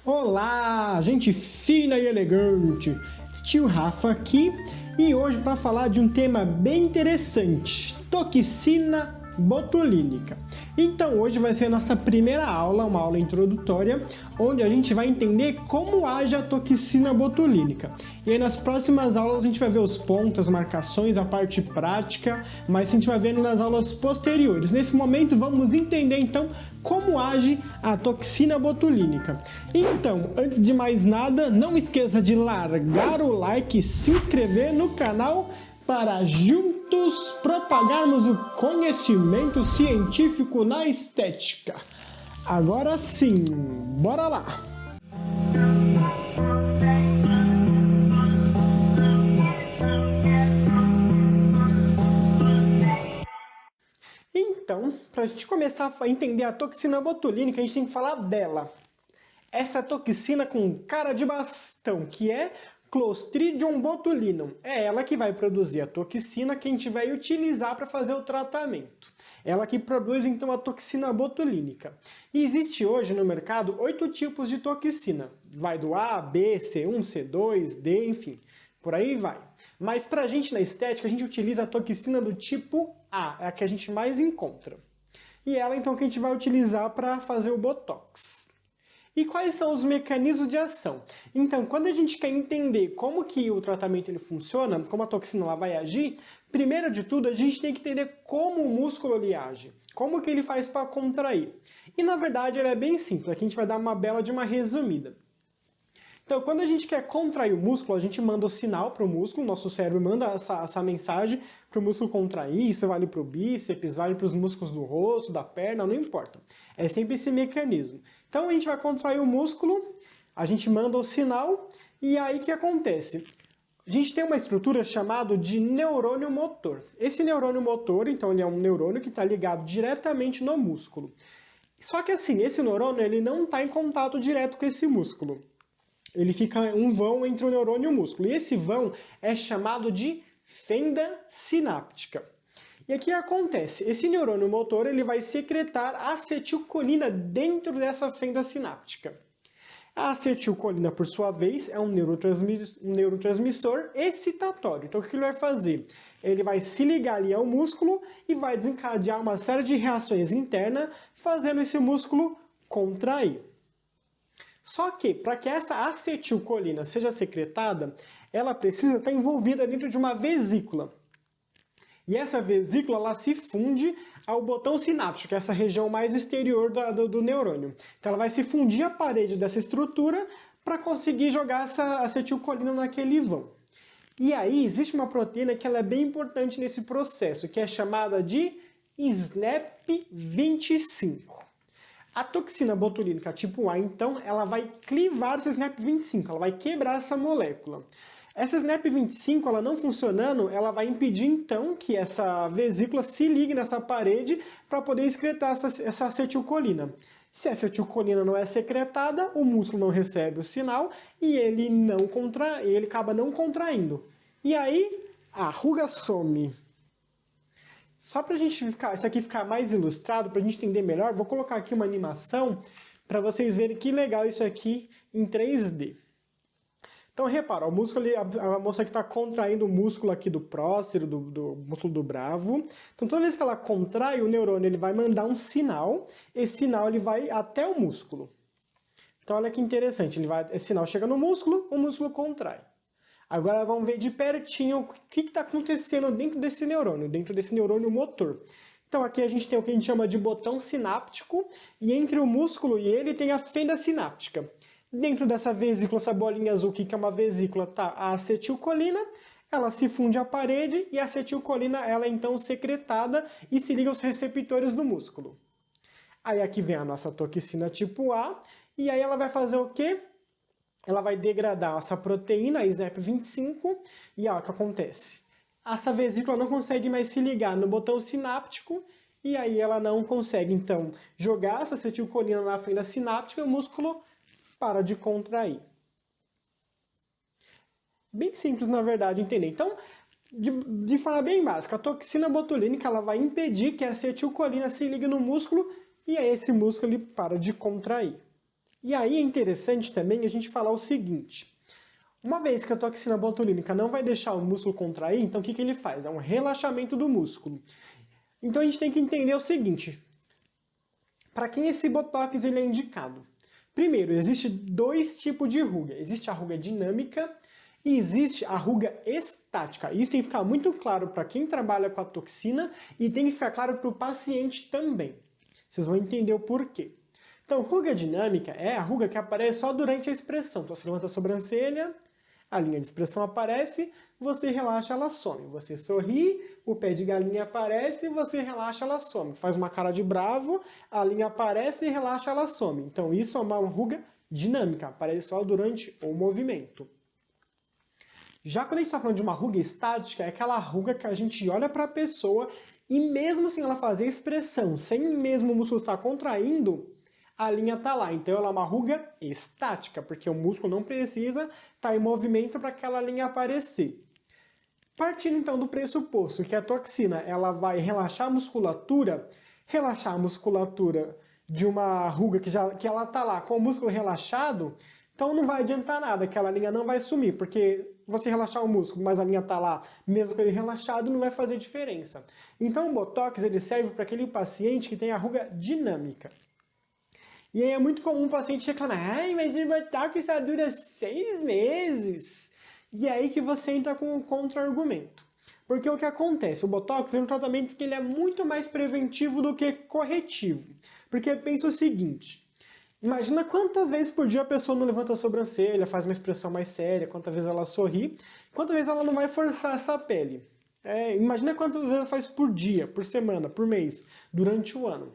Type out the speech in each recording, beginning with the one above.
Olá, gente fina e elegante! Tio Rafa aqui e hoje para falar de um tema bem interessante, toxina botulínica. Então hoje vai ser a nossa primeira aula, uma aula introdutória, onde a gente vai entender como age a toxina botulínica. E aí nas próximas aulas a gente vai ver os pontos, as marcações, a parte prática, mas a gente vai vendo nas aulas posteriores. Nesse momento vamos entender então como age a toxina botulínica. Então, antes de mais nada, não esqueça de largar o like e se inscrever no canal para juntos propagarmos o conhecimento científico na estética. Agora sim, bora lá! Então, para a gente começar a entender a toxina botulínica, a gente tem que falar dela. Essa toxina com cara de bastão, que é Clostridium botulinum. É ela que vai produzir a toxina que a gente vai utilizar para fazer o tratamento. Ela que produz, então, a toxina botulínica. E existe hoje no mercado 8 tipos de toxina. Vai do A, B, C1, C2, D, enfim. Por aí vai. Mas pra gente na estética, a gente utiliza a toxina do tipo A, é a que a gente mais encontra. E ela, então, que a gente vai utilizar para fazer o Botox. E quais são os mecanismos de ação? Então, quando a gente quer entender como que o tratamento ele funciona, como a toxina ela vai agir, primeiro de tudo, a gente tem que entender como o músculo ele age, como que ele faz para contrair. E, na verdade, ele é bem simples, aqui a gente vai dar uma bela de uma resumida. Então, quando a gente quer contrair o músculo, a gente manda o sinal para o músculo, nosso cérebro manda essa mensagem para o músculo contrair, isso vale para o bíceps, vale para os músculos do rosto, da perna, não importa. É sempre esse mecanismo. Então, a gente vai contrair o músculo, a gente manda o sinal, e aí o que acontece? A gente tem uma estrutura chamada de neurônio motor. Esse neurônio motor, então, ele é um neurônio que está ligado diretamente no músculo. Só que assim, esse neurônio ele não está em contato direto com esse músculo. Ele fica um vão entre o neurônio e o músculo. E esse vão é chamado de fenda sináptica. E aqui acontece, esse neurônio motor ele vai secretar acetilcolina dentro dessa fenda sináptica. A acetilcolina, por sua vez, é um neurotransmissor excitatório. Então, o que ele vai fazer? Ele vai se ligar ali ao músculo e vai desencadear uma série de reações internas, fazendo esse músculo contrair. Só que, para que essa acetilcolina seja secretada, ela precisa estar envolvida dentro de uma vesícula. E essa vesícula ela se funde ao botão sináptico, que é essa região mais exterior do neurônio. Então ela vai se fundir à parede dessa estrutura para conseguir jogar essa acetilcolina naquele vão. E aí existe uma proteína que ela é bem importante nesse processo, que é chamada de SNAP25. A toxina botulínica tipo A, então, ela vai clivar essa SNAP25, ela vai quebrar essa molécula. Essa SNAP25, ela não funcionando, ela vai impedir, então, que essa vesícula se ligue nessa parede para poder excretar essa acetilcolina. Se a acetilcolina não é secretada, o músculo não recebe o sinal e ele acaba não contraindo. E aí, a ruga some. Só para isso aqui ficar mais ilustrado, para a gente entender melhor, vou colocar aqui uma animação para vocês verem que legal isso aqui em 3D. Então repara, o músculo, a moça que está contraindo o músculo aqui do prócero, do músculo do bravo. Então toda vez que ela contrai, o neurônio ele vai mandar um sinal, esse sinal ele vai até o músculo. Então olha que interessante, esse sinal chega no músculo, o músculo contrai. Agora vamos ver de pertinho o que está acontecendo dentro desse neurônio motor. Então aqui a gente tem o que a gente chama de botão sináptico, e entre o músculo e ele tem a fenda sináptica. Dentro dessa vesícula, essa bolinha azul aqui, que é uma vesícula, está a acetilcolina, ela se funde à parede e a acetilcolina ela é então secretada e se liga aos receptores do músculo. Aí aqui vem a nossa toxina tipo A, e aí ela vai fazer o quê? Ela vai degradar essa proteína, a SNAP25, e olha o que acontece. Essa vesícula não consegue mais se ligar no botão sináptico, e aí ela não consegue, então, jogar essa acetilcolina na fenda sináptica e o músculo para de contrair. Bem simples, na verdade, entender. Então, de forma bem básica, a toxina botulínica ela vai impedir que a acetilcolina se ligue no músculo, e aí esse músculo ele para de contrair. E aí é interessante também a gente falar o seguinte. Uma vez que a toxina botulínica não vai deixar o músculo contrair, então o que ele faz? É um relaxamento do músculo. Então a gente tem que entender o seguinte. Para quem esse Botox ele é indicado? Primeiro, existe dois tipos de ruga. Existe a ruga dinâmica e existe a ruga estática. Isso tem que ficar muito claro para quem trabalha com a toxina e tem que ficar claro para o paciente também. Vocês vão entender o porquê. Então, ruga dinâmica é a ruga que aparece só durante a expressão. Então, você levanta a sobrancelha, a linha de expressão aparece, você relaxa, ela some. Você sorri, o pé de galinha aparece, você relaxa, ela some. Faz uma cara de bravo, a linha aparece e relaxa, ela some. Então isso é uma ruga dinâmica, aparece só durante o movimento. Já quando a gente está falando de uma ruga estática, é aquela ruga que a gente olha para a pessoa e mesmo sem ela fazer expressão, sem mesmo o músculo estar contraindo, a linha está lá. Então ela é uma ruga estática, porque o músculo não precisa estar em movimento para aquela linha aparecer. Partindo então do pressuposto que a toxina ela vai relaxar a musculatura de uma ruga que ela está lá com o músculo relaxado, então não vai adiantar nada, aquela linha não vai sumir, porque você relaxar o músculo, mas a linha está lá, mesmo com ele relaxado, não vai fazer diferença. Então o Botox ele serve para aquele paciente que tem a ruga dinâmica. E aí é muito comum o paciente reclamar, ai, mas o Botox só dura 6 meses. E é aí que você entra com o contra-argumento. Porque o que acontece? O Botox é um tratamento que ele é muito mais preventivo do que corretivo. Porque pensa o seguinte, imagina quantas vezes por dia a pessoa não levanta a sobrancelha, faz uma expressão mais séria, quantas vezes ela sorri, quantas vezes ela não vai forçar essa pele. Imagina quantas vezes ela faz por dia, por semana, por mês, durante o ano.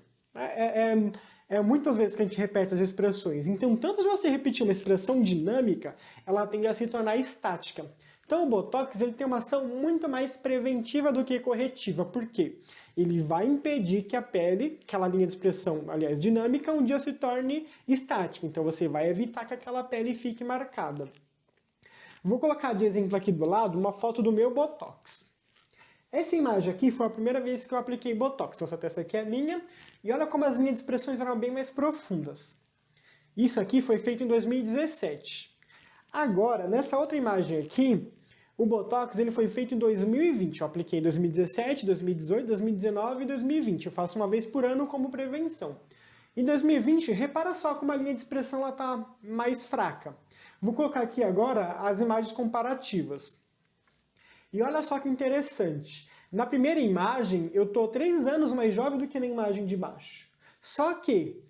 Muitas vezes que a gente repete as expressões. Então, tanto de você repetir uma expressão dinâmica, ela tende a se tornar estática. Então, o Botox ele tem uma ação muito mais preventiva do que corretiva. Por quê? Ele vai impedir que a pele, aquela linha de expressão, aliás, dinâmica, um dia se torne estática. Então, você vai evitar que aquela pele fique marcada. Vou colocar de exemplo aqui do lado uma foto do meu Botox. Essa imagem aqui foi a primeira vez que eu apliquei Botox. Então, essa testa aqui é a minha. E olha como as linhas de expressões eram bem mais profundas. Isso aqui foi feito em 2017. Agora, nessa outra imagem aqui, o Botox ele foi feito em 2020. Eu apliquei em 2017, 2018, 2019 e 2020. Eu faço uma vez por ano como prevenção. Em 2020, repara só como a linha de expressão está mais fraca. Vou colocar aqui agora as imagens comparativas. E olha só que interessante. Na primeira imagem, eu estou 3 anos mais jovem do que na imagem de baixo. Só que,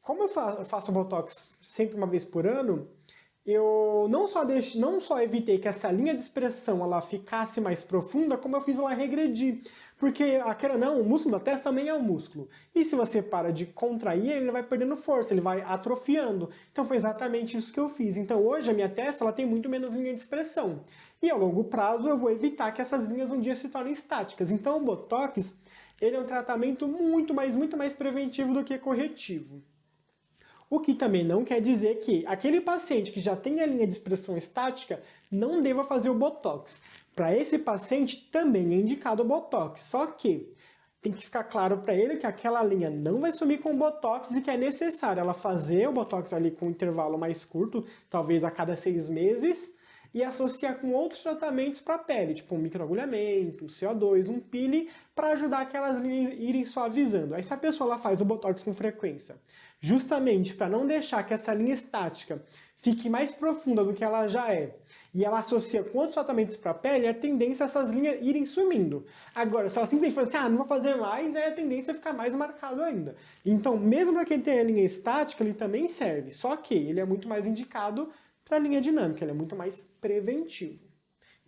como eu faço Botox sempre uma vez por ano, eu não só evitei que essa linha de expressão ela ficasse mais profunda, como eu fiz ela regredir. Porque, não, o músculo da testa também é um músculo. E se você para de contrair, ele vai perdendo força, ele vai atrofiando. Então foi exatamente isso que eu fiz. Então hoje a minha testa ela tem muito menos linha de expressão. E ao longo prazo eu vou evitar que essas linhas um dia se tornem estáticas. Então o Botox ele é um tratamento muito mais preventivo do que corretivo. O que também não quer dizer que aquele paciente que já tem a linha de expressão estática não deva fazer o Botox. Para esse paciente também é indicado o Botox, só que tem que ficar claro para ele que aquela linha não vai sumir com o Botox e que é necessário ela fazer o Botox ali com um intervalo mais curto, talvez a cada 6 meses, e associar com outros tratamentos para a pele, tipo um microagulhamento, um CO2, um peeling, para ajudar aquelas linhas a irem suavizando. Aí se a pessoa ela faz o Botox com frequência, justamente para não deixar que essa linha estática fique mais profunda do que ela já é, e ela associa com outros tratamentos para a pele, a tendência é essas linhas irem sumindo. Agora, se ela simplesmente fala assim, não vou fazer mais, aí a tendência é ficar mais marcado ainda. Então, mesmo para quem tem a linha estática, ele também serve, só que ele é muito mais indicado para a linha dinâmica, ele é muito mais preventivo.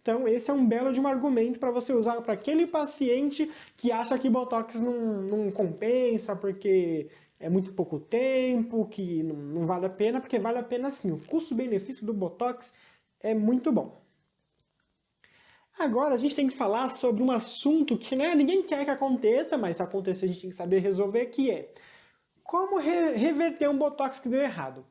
Então, esse é um belo de um argumento para você usar para aquele paciente que acha que Botox não compensa, porque é muito pouco tempo, que não vale a pena, porque vale a pena sim. O custo-benefício do Botox é muito bom. Agora a gente tem que falar sobre um assunto que ninguém quer que aconteça, mas se acontecer a gente tem que saber resolver, que é como reverter um Botox que deu errado.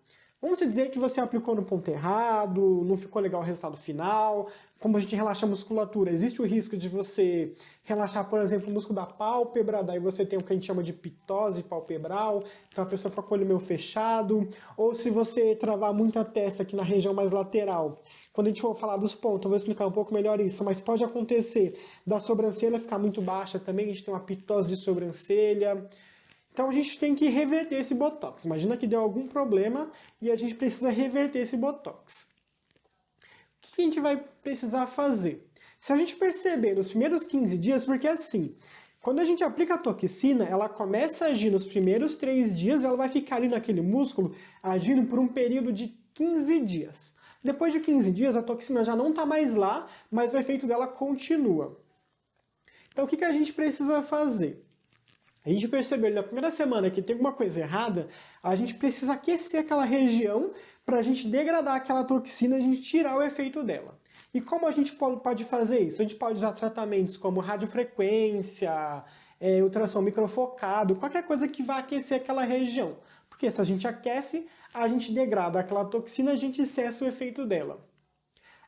Vamos dizer que você aplicou no ponto errado, não ficou legal o resultado final. Como a gente relaxa a musculatura, existe o risco de você relaxar, por exemplo, o músculo da pálpebra, daí você tem o que a gente chama de pitose palpebral, então a pessoa fica com o olho meio fechado. Ou se você travar muito a testa aqui na região mais lateral. Quando a gente for falar dos pontos, eu vou explicar um pouco melhor isso, mas pode acontecer da sobrancelha ficar muito baixa também, a gente tem uma pitose de sobrancelha. Então a gente tem que reverter esse botox. Imagina que deu algum problema e a gente precisa reverter esse botox. O que a gente vai precisar fazer? Se a gente perceber nos primeiros 15 dias, porque assim, quando a gente aplica a toxina, ela começa a agir nos primeiros 3 dias e ela vai ficar ali naquele músculo agindo por um período de 15 dias. Depois de 15 dias, a toxina já não está mais lá, mas o efeito dela continua. Então o que a gente precisa fazer? A gente percebeu na primeira semana que tem alguma coisa errada, a gente precisa aquecer aquela região para a gente degradar aquela toxina e a gente tirar o efeito dela. E como a gente pode fazer isso? A gente pode usar tratamentos como radiofrequência, ultrassom microfocado, qualquer coisa que vá aquecer aquela região. Porque se a gente aquece, a gente degrada aquela toxina e a gente cessa o efeito dela.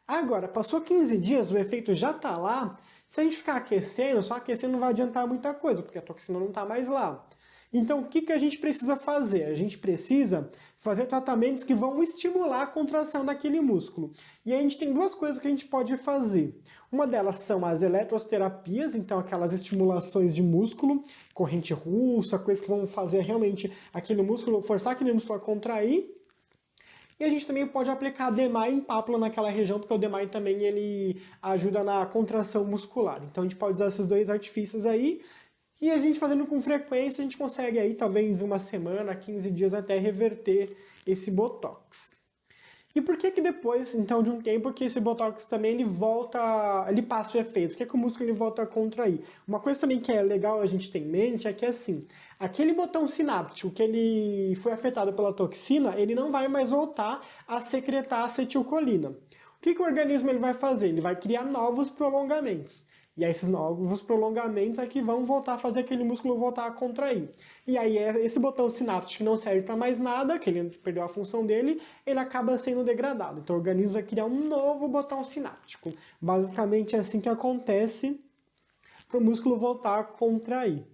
Agora, passou 15 dias, o efeito já está lá. Se a gente ficar aquecendo, só aquecendo não vai adiantar muita coisa, porque a toxina não está mais lá. Então, o que a gente precisa fazer? A gente precisa fazer tratamentos que vão estimular a contração daquele músculo. E aí a gente tem duas coisas que a gente pode fazer. Uma delas são as eletroterapias, então aquelas estimulações de músculo, corrente russa, coisas que vão fazer realmente aquele músculo, forçar aquele músculo a contrair. E a gente também pode aplicar DMAI em pápula naquela região, porque o DMAI também ele ajuda na contração muscular. Então a gente pode usar esses dois artifícios aí, e a gente fazendo com frequência, a gente consegue aí talvez uma semana, 15 dias até reverter esse Botox. E por que depois, então, de um tempo, que esse Botox também ele passa o efeito? Por que o músculo ele volta a contrair? Uma coisa também que é legal a gente ter em mente é que, assim, aquele botão sináptico que ele foi afetado pela toxina, ele não vai mais voltar a secretar acetilcolina. O que o organismo ele vai fazer? Ele vai criar novos prolongamentos. E aí esses novos prolongamentos é que vão voltar a fazer aquele músculo voltar a contrair. E aí esse botão sináptico que não serve para mais nada, que ele perdeu a função dele, ele acaba sendo degradado. Então o organismo vai criar um novo botão sináptico. Basicamente é assim que acontece para o músculo voltar a contrair.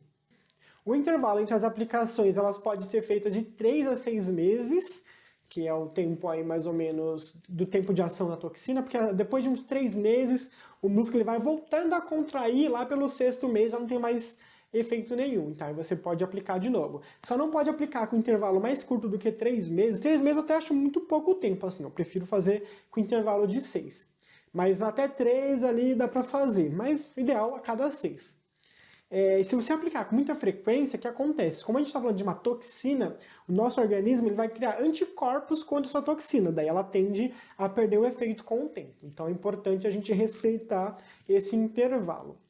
O intervalo entre as aplicações elas pode ser feito de 3 a 6 meses, que é o tempo aí mais ou menos do tempo de ação da toxina, porque depois de uns 3 meses o músculo ele vai voltando a contrair, lá pelo 6º mês já não tem mais efeito nenhum, então aí você pode aplicar de novo. Só não pode aplicar com intervalo mais curto do que 3 meses. 3 meses eu até acho muito pouco tempo, assim, eu prefiro fazer com intervalo de 6. Mas até 3 ali dá para fazer, mas o ideal a cada 6. Se você aplicar com muita frequência, o que acontece? Como a gente está falando de uma toxina, o nosso organismo ele vai criar anticorpos contra essa toxina, daí ela tende a perder o efeito com o tempo. Então é importante a gente respeitar esse intervalo.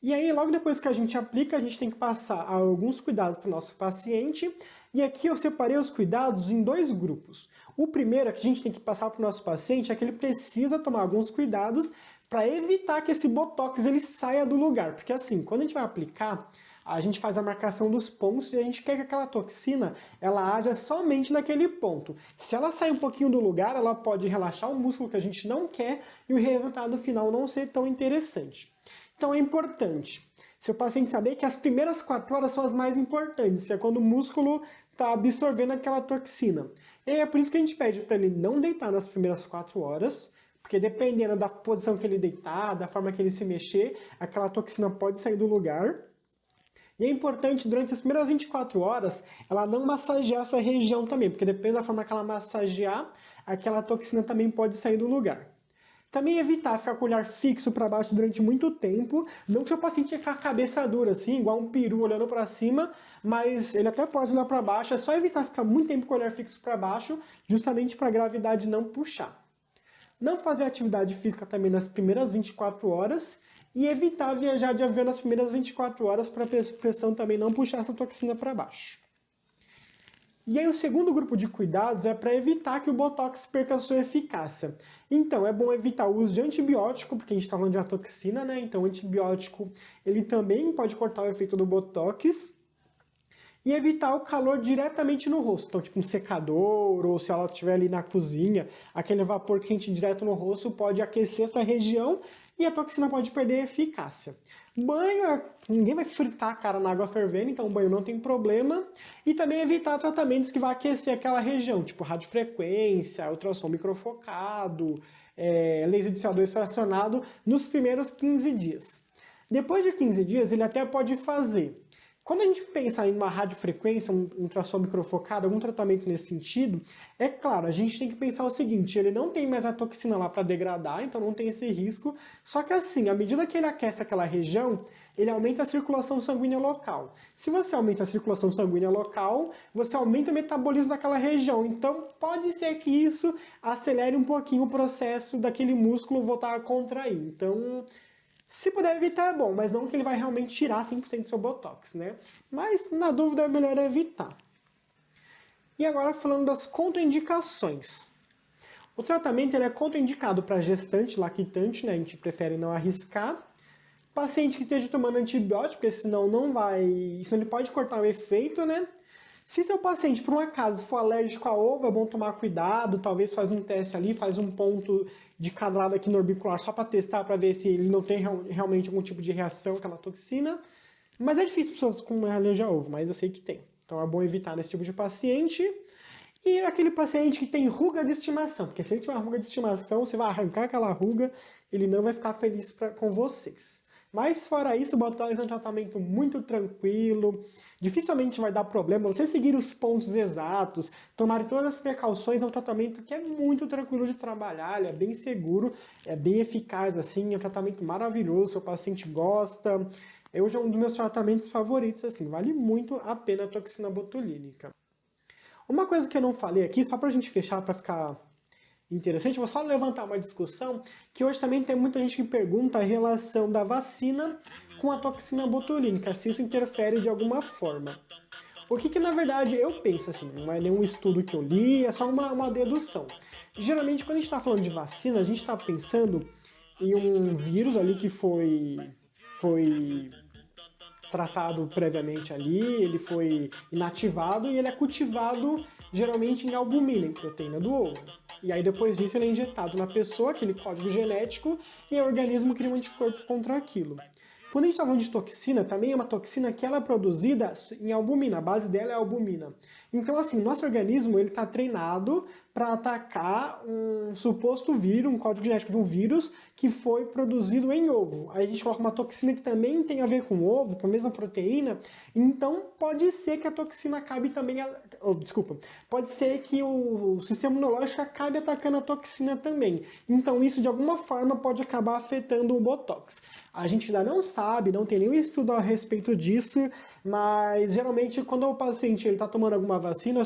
E aí, logo depois que a gente aplica, a gente tem que passar alguns cuidados para o nosso paciente. E aqui eu separei os cuidados em 2 grupos. O primeiro que a gente tem que passar para o nosso paciente é que ele precisa tomar alguns cuidados para evitar que esse Botox ele saia do lugar. Porque assim, quando a gente vai aplicar, a gente faz a marcação dos pontos e a gente quer que aquela toxina ela haja somente naquele ponto. Se ela sair um pouquinho do lugar, ela pode relaxar o músculo que a gente não quer e o resultado final não ser tão interessante. Então é importante seu paciente saber que as primeiras 4 horas são as mais importantes, é quando o músculo está absorvendo aquela toxina. E é por isso que a gente pede para ele não deitar nas primeiras 4 horas, porque dependendo da posição que ele deitar, da forma que ele se mexer, aquela toxina pode sair do lugar. E é importante, durante as primeiras 24 horas, ela não massagear essa região também, porque dependendo da forma que ela massagear, aquela toxina também pode sair do lugar. Também evitar ficar com o olhar fixo para baixo durante muito tempo, não que seu paciente fique com a cabeça dura assim, igual um peru olhando para cima, mas ele até pode olhar para baixo, é só evitar ficar muito tempo com o olhar fixo para baixo, justamente para a gravidade não puxar. Não fazer atividade física também nas primeiras 24 horas e evitar viajar de avião nas primeiras 24 horas para a pressão também não puxar essa toxina para baixo. E aí o segundo grupo de cuidados é para evitar que o Botox perca a sua eficácia. Então é bom evitar o uso de antibiótico, porque a gente está falando de uma toxina, né? Então o antibiótico ele também pode cortar o efeito do Botox. e evitar o calor diretamente no rosto. Então, tipo um secador, ou se ela estiver ali na cozinha, aquele vapor quente direto no rosto pode aquecer essa região e a toxina pode perder a eficácia. Banho, ninguém vai fritar a cara na água fervendo, então o banho não tem problema. E também evitar tratamentos que vão aquecer aquela região, tipo radiofrequência, ultrassom microfocado, laser de CO2 fracionado, nos primeiros 15 dias. Depois de 15 dias, ele até pode fazer. Quando a gente pensa em uma radiofrequência, um ultrassom microfocado, algum tratamento nesse sentido, é claro, a gente tem que pensar o seguinte, ele não tem mais a toxina lá para degradar, então não tem esse risco, só que assim, à medida que ele aquece aquela região, ele aumenta a circulação sanguínea local. Se você aumenta a circulação sanguínea local, você aumenta o metabolismo daquela região, então pode ser que isso acelere um pouquinho o processo daquele músculo voltar a contrair. Então, se puder evitar é bom, mas não que ele vai realmente tirar 100% do seu Botox, né? Mas, na dúvida, é melhor evitar. E agora falando das contraindicações. O tratamento ele é contraindicado para gestante, lactante, né? A gente prefere não arriscar. Paciente que esteja tomando antibiótico, porque senão não vai... Senão ele pode cortar o efeito, né? Se seu paciente, por um acaso, for alérgico a ovo, é bom tomar cuidado, talvez faz um teste ali, faz um ponto de cada lado aqui no orbicular só para testar, para ver se ele não tem realmente algum tipo de reação com aquela toxina. Mas é difícil pessoas com alergia a ovo, mas eu sei que tem. Então é bom evitar nesse tipo de paciente. E aquele paciente que tem ruga de estimação, porque se ele tiver uma ruga de estimação, você vai arrancar aquela ruga, ele não vai ficar feliz com vocês. Mas fora isso, o Botox é um tratamento muito tranquilo, dificilmente vai dar problema. Você seguir os pontos exatos, tomar todas as precauções, é um tratamento que é muito tranquilo de trabalhar, ele é bem seguro, é bem eficaz, assim, é um tratamento maravilhoso, seu paciente gosta. Hoje é um dos meus tratamentos favoritos, assim, vale muito a pena a toxina botulínica. Uma coisa que eu não falei aqui, só pra gente fechar, pra ficar interessante, vou só levantar uma discussão que hoje também tem muita gente que pergunta a relação da vacina com a toxina botulínica, se isso interfere de alguma forma. O que na verdade eu penso assim, não é nenhum estudo que eu li, é só uma dedução. Geralmente quando a gente está falando de vacina, a gente está pensando em um vírus ali que foi tratado previamente ali, ele foi inativado e ele é cultivado geralmente em albumina, em proteína do ovo. E aí depois disso ele é injetado na pessoa, aquele código genético, e o organismo cria um anticorpo contra aquilo. Quando a gente está falando de toxina, também é uma toxina que ela é produzida em albumina, a base dela é a albumina. Então assim, nosso organismo ele está treinado para atacar um suposto vírus, um código genético de um vírus que foi produzido em ovo. Aí a gente coloca uma toxina que também tem a ver com o ovo, com a mesma proteína, então pode ser que a toxina acabe também... pode ser que o sistema imunológico acabe atacando a toxina também. Então isso de alguma forma pode acabar afetando o Botox. A gente ainda não sabe, não tem nenhum estudo a respeito disso, mas geralmente quando o paciente está tomando alguma vacina,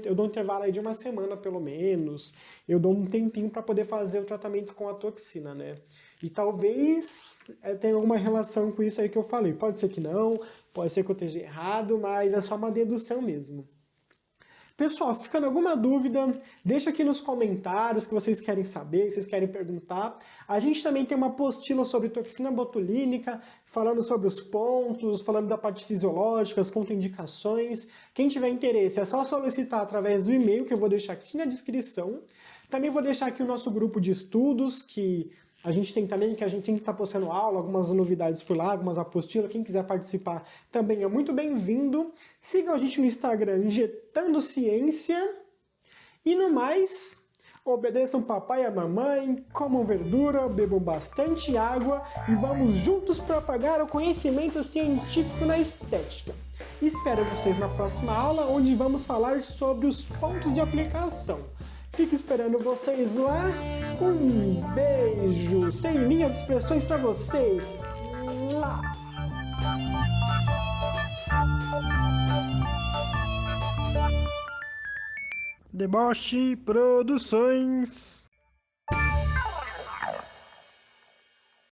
eu dou um intervalo aí de uma semana pelo menos, eu dou um tempinho para poder fazer o tratamento com a toxina, né? E talvez tenha alguma relação com isso aí que eu falei. Pode ser que não, pode ser que eu esteja errado, mas é só uma dedução mesmo. Pessoal, ficando alguma dúvida, deixa aqui nos comentários que vocês querem saber, que vocês querem perguntar. A gente também tem uma apostila sobre toxina botulínica, falando sobre os pontos, falando da parte fisiológica, as contraindicações. Quem tiver interesse é só solicitar através do e-mail que eu vou deixar aqui na descrição. Também vou deixar aqui o nosso grupo de estudos, que a gente tem também, que a gente tem que estar postando aula, algumas novidades por lá, algumas apostilas. Quem quiser participar também é muito bem-vindo. Sigam a gente no Instagram, Injetando Ciência. E no mais, obedeçam papai e a mamãe, comam verdura, bebam bastante água e vamos juntos propagar o conhecimento científico na estética. Espero vocês na próxima aula, onde vamos falar sobre os pontos de aplicação. Fico esperando vocês lá. Um beijo sem linhas de expressões para vocês. Deboche Produções.